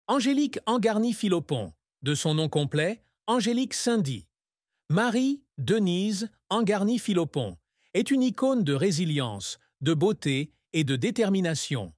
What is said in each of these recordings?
Angélique Angarny-Philopon, de son nom complet, Angélique Saindy. Marie-Denise Angarny-Philopon est une icône de résilience, de beauté et de détermination.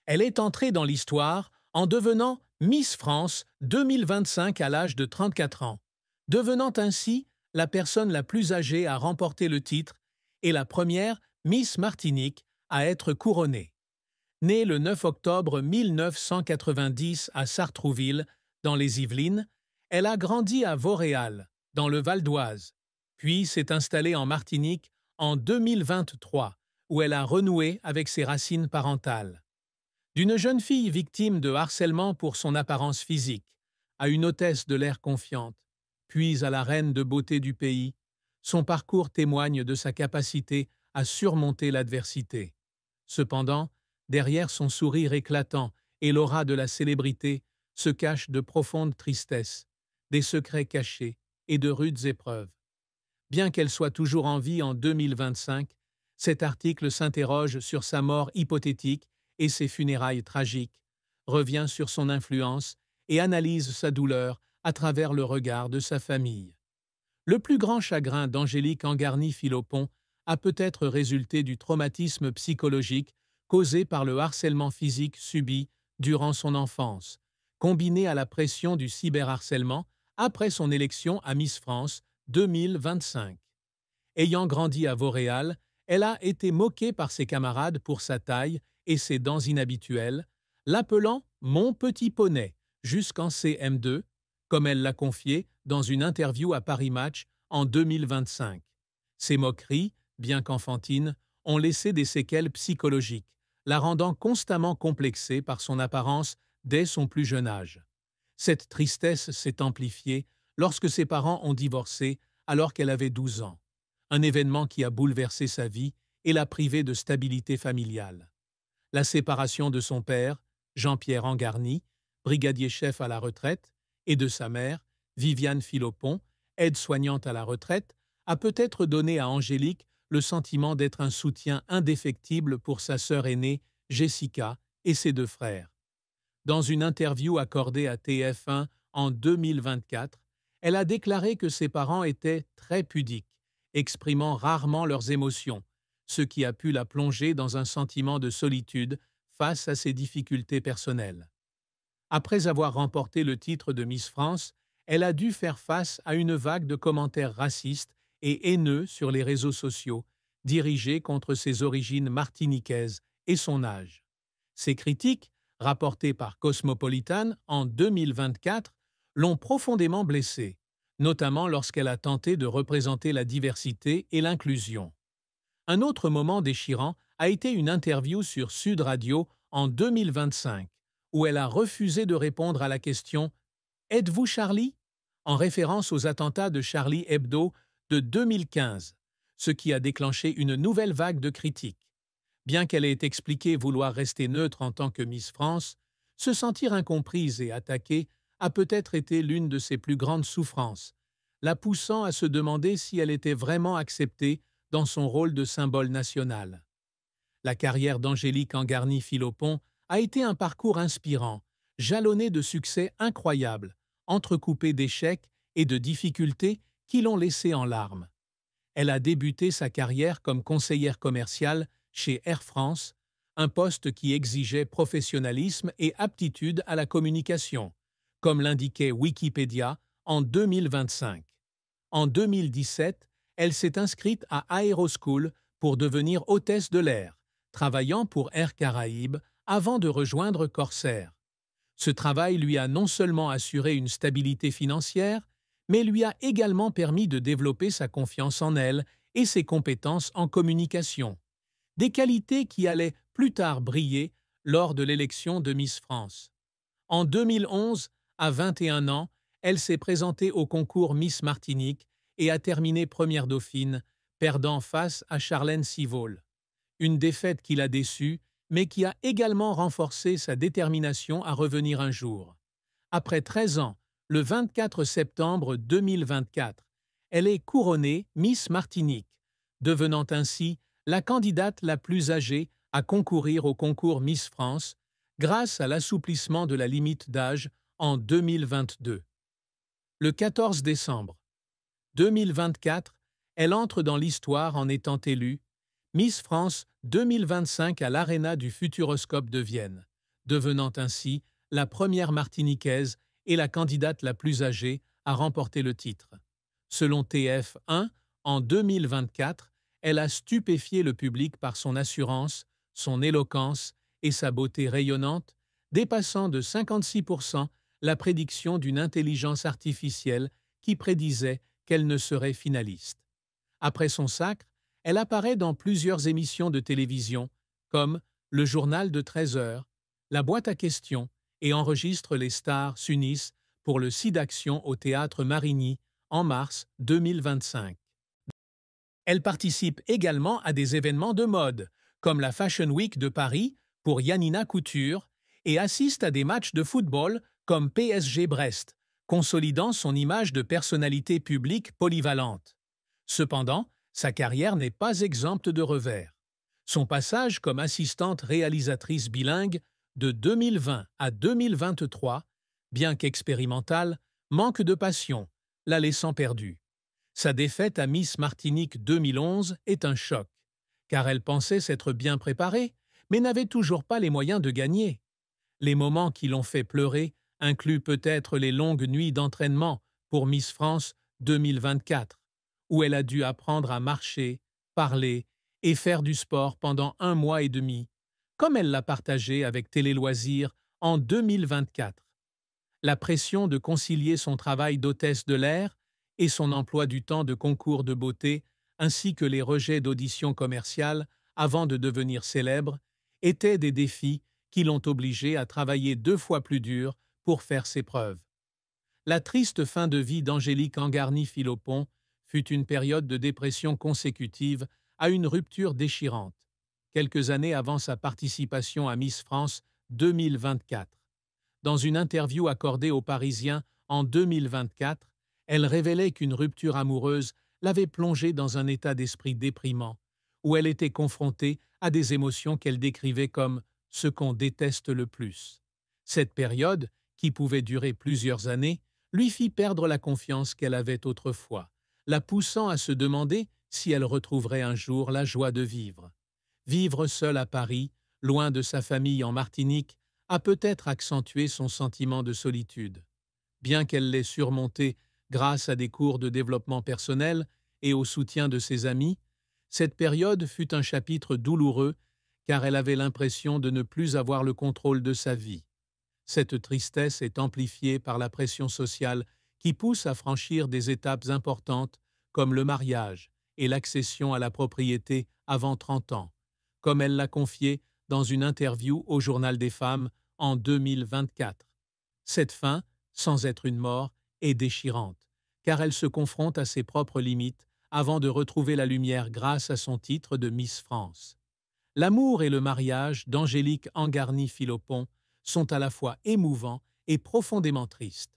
Elle est entrée dans l'histoire en devenant Miss France 2025 à l'âge de 34 ans, devenant ainsi la personne la plus âgée à remporter le titre et la première Miss Martinique à être couronnée. Née le 9 octobre 1990 à Sartrouville, dans les Yvelines, elle a grandi à Vauréal, dans le Val d'Oise, puis s'est installée en Martinique en 2023, où elle a renoué avec ses racines parentales. D'une jeune fille victime de harcèlement pour son apparence physique, à une hôtesse de l'air confiante, puis à la reine de beauté du pays, son parcours témoigne de sa capacité à surmonter l'adversité. Cependant, derrière son sourire éclatant et l'aura de la célébrité se cachent de profondes tristesses, des secrets cachés et de rudes épreuves. Bien qu'elle soit toujours en vie en 2025, cet article s'interroge sur sa mort hypothétique et ses funérailles tragiques, revient sur son influence et analyse sa douleur à travers le regard de sa famille. Le plus grand chagrin d'Angélique Angarny-Philopon a peut-être résulté du traumatisme psychologique causé par le harcèlement physique subi durant son enfance, combiné à la pression du cyberharcèlement après son élection à Miss France 2025. Ayant grandi à Vauréal, elle a été moquée par ses camarades pour sa taille et ses dents inhabituelles, l'appelant « mon petit poney » jusqu'en CM2, comme elle l'a confié dans une interview à Paris Match en 2025. Ces moqueries, bien qu'enfantines, ont laissé des séquelles psychologiques, la rendant constamment complexée par son apparence dès son plus jeune âge. Cette tristesse s'est amplifiée lorsque ses parents ont divorcé alors qu'elle avait 12 ans, un événement qui a bouleversé sa vie et l'a privée de stabilité familiale. La séparation de son père, Jean-Pierre Angarny, brigadier-chef à la retraite, et de sa mère, Viviane Philopon, aide-soignante à la retraite, a peut-être donné à Angélique le sentiment d'être un soutien indéfectible pour sa sœur aînée, Jessica, et ses deux frères. Dans une interview accordée à TF1 en 2024, elle a déclaré que ses parents étaient très pudiques, exprimant rarement leurs émotions, ce qui a pu la plonger dans un sentiment de solitude face à ses difficultés personnelles. Après avoir remporté le titre de Miss France, elle a dû faire face à une vague de commentaires racistes et haineux sur les réseaux sociaux, dirigés contre ses origines martiniquaises et son âge. Ces critiques, rapportées par Cosmopolitan en 2024, l'ont profondément blessée, notamment lorsqu'elle a tenté de représenter la diversité et l'inclusion. Un autre moment déchirant a été une interview sur Sud Radio en 2025, où elle a refusé de répondre à la question « Êtes-vous Charlie ?», en référence aux attentats de Charlie Hebdo de 2015, ce qui a déclenché une nouvelle vague de critiques. Bien qu'elle ait expliqué vouloir rester neutre en tant que Miss France, se sentir incomprise et attaquée a peut-être été l'une de ses plus grandes souffrances, la poussant à se demander si elle était vraiment acceptée dans son rôle de symbole national. La carrière d'Angélique Angarny-Philopon a été un parcours inspirant, jalonné de succès incroyables, entrecoupé d'échecs et de difficultés qui l'ont laissée en larmes. Elle a débuté sa carrière comme conseillère commerciale chez Air France, un poste qui exigeait professionnalisme et aptitude à la communication, comme l'indiquait Wikipédia en 2025. En 2017, elle s'est inscrite à Aéroschool pour devenir hôtesse de l'air, travaillant pour Air Caraïbes avant de rejoindre Corsair. Ce travail lui a non seulement assuré une stabilité financière, mais lui a également permis de développer sa confiance en elle et ses compétences en communication, des qualités qui allaient plus tard briller lors de l'élection de Miss France. En 2011, à 21 ans, elle s'est présentée au concours Miss Martinique et a terminé première dauphine, perdant face à Charlène Civol. Une défaite qui l'a déçue, mais qui a également renforcé sa détermination à revenir un jour. Après 13 ans, le 24 septembre 2024, elle est couronnée Miss Martinique, devenant ainsi la candidate la plus âgée à concourir au concours Miss France, grâce à l'assouplissement de la limite d'âge en 2022. Le 14 décembre 2024, elle entre dans l'histoire en étant élue Miss France 2025 à l'Arena du Futuroscope de Vienne, devenant ainsi la première martiniquaise et la candidate la plus âgée à remporter le titre. Selon TF1, en 2024, elle a stupéfié le public par son assurance, son éloquence et sa beauté rayonnante, dépassant de 56% la prédiction d'une intelligence artificielle qui prédisait qu'elle ne serait finaliste. Après son sacre, elle apparaît dans plusieurs émissions de télévision, comme Le Journal de 13 heures, La Boîte à questions, et enregistre Les Stars s'unissent pour le SIDAction au Théâtre Marigny en mars 2025. Elle participe également à des événements de mode, comme la Fashion Week de Paris pour Yanina Couture, et assiste à des matchs de football comme PSG Brest, consolidant son image de personnalité publique polyvalente. Cependant, sa carrière n'est pas exempte de revers. Son passage comme assistante réalisatrice bilingue de 2020 à 2023, bien qu'expérimentale, manque de passion, la laissant perdue. Sa défaite à Miss Martinique 2011 est un choc, car elle pensait s'être bien préparée, mais n'avait toujours pas les moyens de gagner. Les moments qui l'ont fait pleurer incluent peut-être les longues nuits d'entraînement pour Miss France 2024, où elle a dû apprendre à marcher, parler et faire du sport pendant 1 mois et demi, comme elle l'a partagé avec Télé Loisirs en 2024. La pression de concilier son travail d'hôtesse de l'air et son emploi du temps de concours de beauté, ainsi que les rejets d'auditions commerciales avant de devenir célèbre, étaient des défis qui l'ont obligée à travailler 2 fois plus dur pour faire ses preuves. La triste fin de vie d'Angélique Angarny-Philopon fut une période de dépression consécutive à une rupture déchirante, quelques années avant sa participation à Miss France 2024. Dans une interview accordée aux Parisiens en 2024, elle révélait qu'une rupture amoureuse l'avait plongée dans un état d'esprit déprimant, où elle était confrontée à des émotions qu'elle décrivait comme « ce qu'on déteste le plus ». Cette période, qui pouvait durer plusieurs années, lui fit perdre la confiance qu'elle avait autrefois, la poussant à se demander si elle retrouverait un jour la joie de vivre. Vivre seule à Paris, loin de sa famille en Martinique, a peut-être accentué son sentiment de solitude. Bien qu'elle l'ait surmonté grâce à des cours de développement personnel et au soutien de ses amis, cette période fut un chapitre douloureux car elle avait l'impression de ne plus avoir le contrôle de sa vie. Cette tristesse est amplifiée par la pression sociale qui pousse à franchir des étapes importantes comme le mariage et l'accession à la propriété avant 30 ans, comme elle l'a confié dans une interview au Journal des femmes en 2024. Cette fin, sans être une mort, est déchirante, car elle se confronte à ses propres limites avant de retrouver la lumière grâce à son titre de Miss France. L'amour et le mariage d'Angélique Angarny-Philopon sont à la fois émouvants et profondément tristes.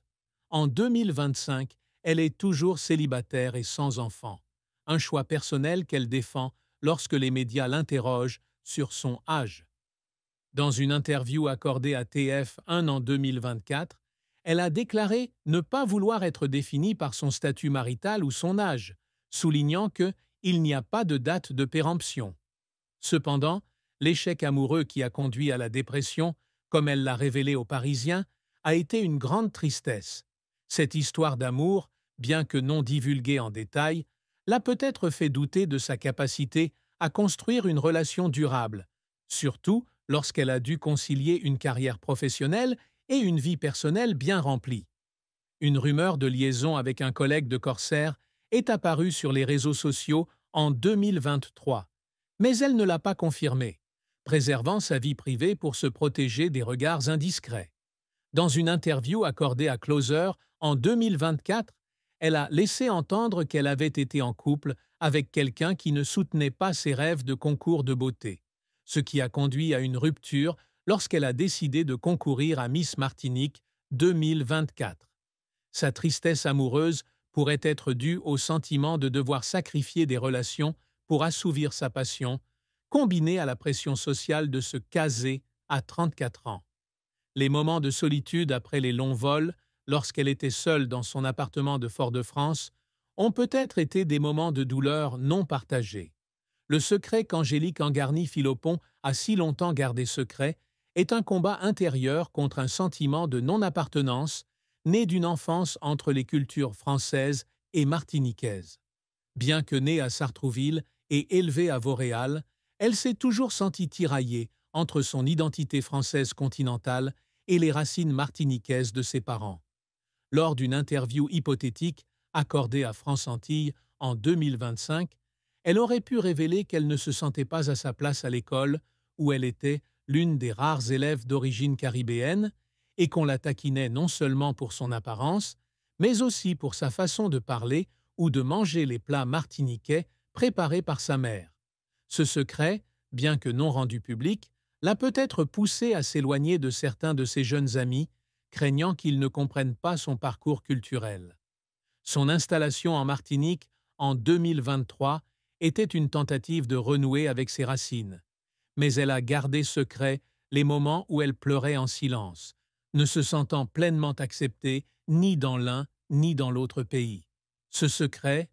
En 2025, elle est toujours célibataire et sans enfant, un choix personnel qu'elle défend lorsque les médias l'interrogent sur son âge. Dans une interview accordée à TF1 en 2024, elle a déclaré ne pas vouloir être définie par son statut marital ou son âge, soulignant qu'il n'y a pas de date de péremption. Cependant, l'échec amoureux qui a conduit à la dépression, comme elle l'a révélé aux Parisiens, a été une grande tristesse. Cette histoire d'amour, bien que non divulguée en détail, l'a peut-être fait douter de sa capacité à construire une relation durable, surtout lorsqu'elle a dû concilier une carrière professionnelle et une vie personnelle bien remplie. Une rumeur de liaison avec un collègue de Corsair est apparue sur les réseaux sociaux en 2023, mais elle ne l'a pas confirmée, préservant sa vie privée pour se protéger des regards indiscrets. Dans une interview accordée à Closer en 2024, elle a laissé entendre qu'elle avait été en couple avec quelqu'un qui ne soutenait pas ses rêves de concours de beauté, ce qui a conduit à une rupture lorsqu'elle a décidé de concourir à Miss Martinique 2024. Sa tristesse amoureuse pourrait être due au sentiment de devoir sacrifier des relations pour assouvir sa passion, combinée à la pression sociale de se caser à 34 ans. Les moments de solitude après les longs vols, lorsqu'elle était seule dans son appartement de Fort-de-France, ont peut-être été des moments de douleur non partagés. Le secret qu'Angélique Angarny-Philopon a si longtemps gardé secret est un combat intérieur contre un sentiment de non-appartenance né d'une enfance entre les cultures françaises et martiniquaises. Bien que née à Sartrouville et élevée à Vauréal, elle s'est toujours sentie tiraillée entre son identité française continentale et les racines martiniquaises de ses parents. Lors d'une interview hypothétique accordée à France Antilles en 2025, elle aurait pu révéler qu'elle ne se sentait pas à sa place à l'école, où elle était l'une des rares élèves d'origine caribéenne, et qu'on la taquinait non seulement pour son apparence, mais aussi pour sa façon de parler ou de manger les plats martiniquais préparés par sa mère. Ce secret, bien que non rendu public, l'a peut-être poussée à s'éloigner de certains de ses jeunes amis, craignant qu'ils ne comprennent pas son parcours culturel. Son installation en Martinique en 2023 était une tentative de renouer avec ses racines, mais elle a gardé secret les moments où elle pleurait en silence, ne se sentant pleinement acceptée ni dans l'un ni dans l'autre pays. Ce secret,